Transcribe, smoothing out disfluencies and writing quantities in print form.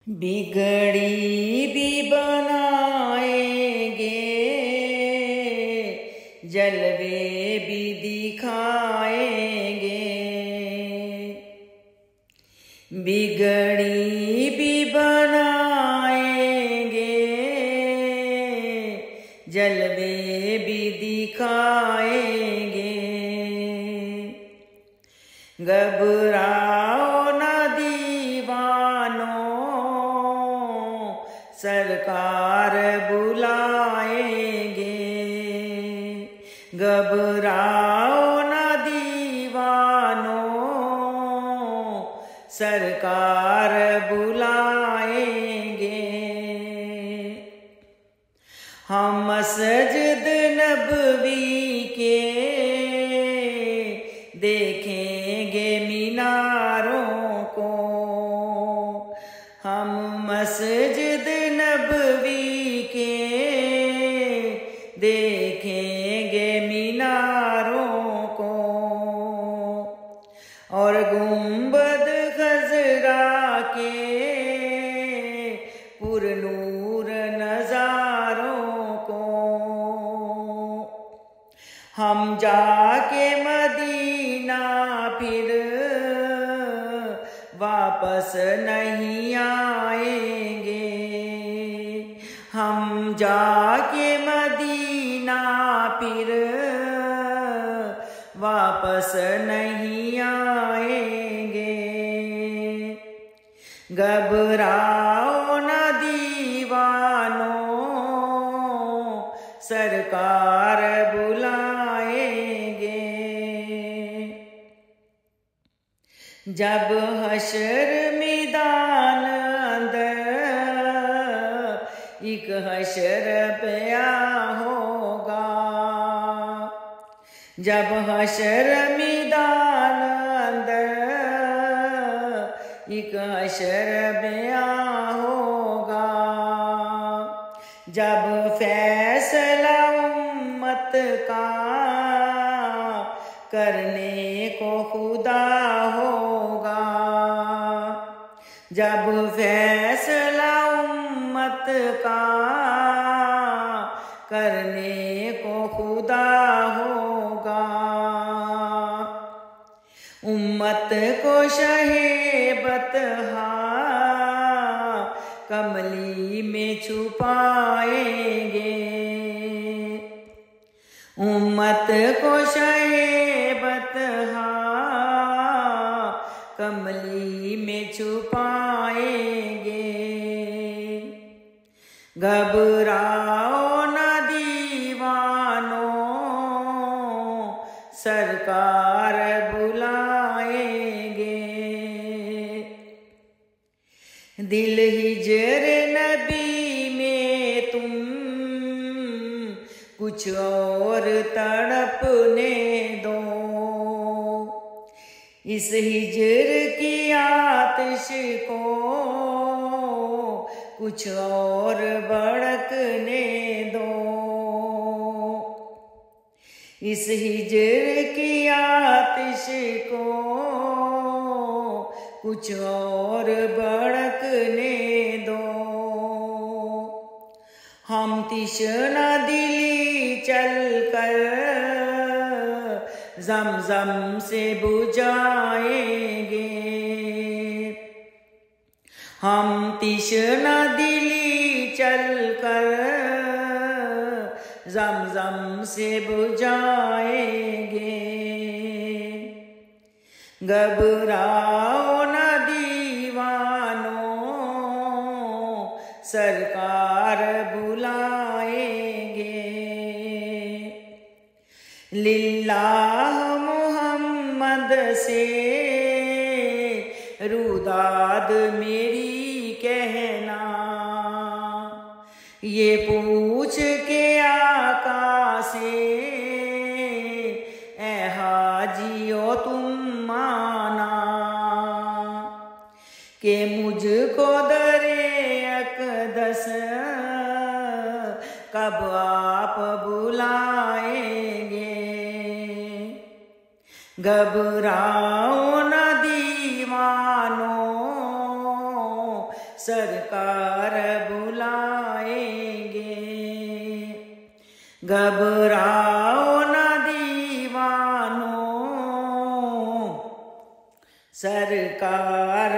बिगड़ी भी बनाएंगे, जलवे भी दिखाएंगे। बिगड़ी भी बनाएंगे, जलवे भी दिखाएंगे। घबराओ न दीवानों, सरकार बुलाएंगे। घबराओ न दीवानों, सरकार बुलाएंगे। हम मस्जिद नबवी के देखेंगे मीनारों को। हम मस्जिद नबवी के देखेंगे मीनारों को। और गुंबद खजरा के पुरनूर नजारों को। हम जाके मदीना फिर वापस नहीं आएंगे। हम जाके मदीना फिर वापस नहीं आएंगे। घबराओ न दीवानों, सरकार बुलाएंगे। जब हशर मैदान अंदर एक हशर प्या होगा। जब हशर मैदान अंदर एक हशर प्या होगा। जब फैसला उम्मत का करने को खुदा होगा। जब फैसला उम्मत का करने को खुदा होगा। उम्मत को शहेबतहा कमली में छुपाएंगे। उम्मत को शहेबतहा कमली में छुपाएंगे। घबराओ न दीवानों, सरकार बुलाएंगे। दिल हिजर नबी में तुम कुछ और तड़पने दो। इस हिजर की आतिश को कुछ और भड़कने दो। इस हिजर की आतिश को कुछ और भड़कने दो। हम तिश्ना दिली चलकर ज़मज़म से बुझाएंगे। हम तिश्ना दिली चलकर ज़मज़म से बुझाएंगे। घबराओ न दीवानों, सरकार बुलाएंगे। लिल्लाह मुहम्मद से रुदाद मेरी कहना। ये पूछ के आका से ए हाजियो तुम माना कि मुझको दरे अक़दस कब आप बुलाएंगे। घबराओ न दीवानों, सर सरकार बुलाएंगे। घबराओ न दीवानों, सरकार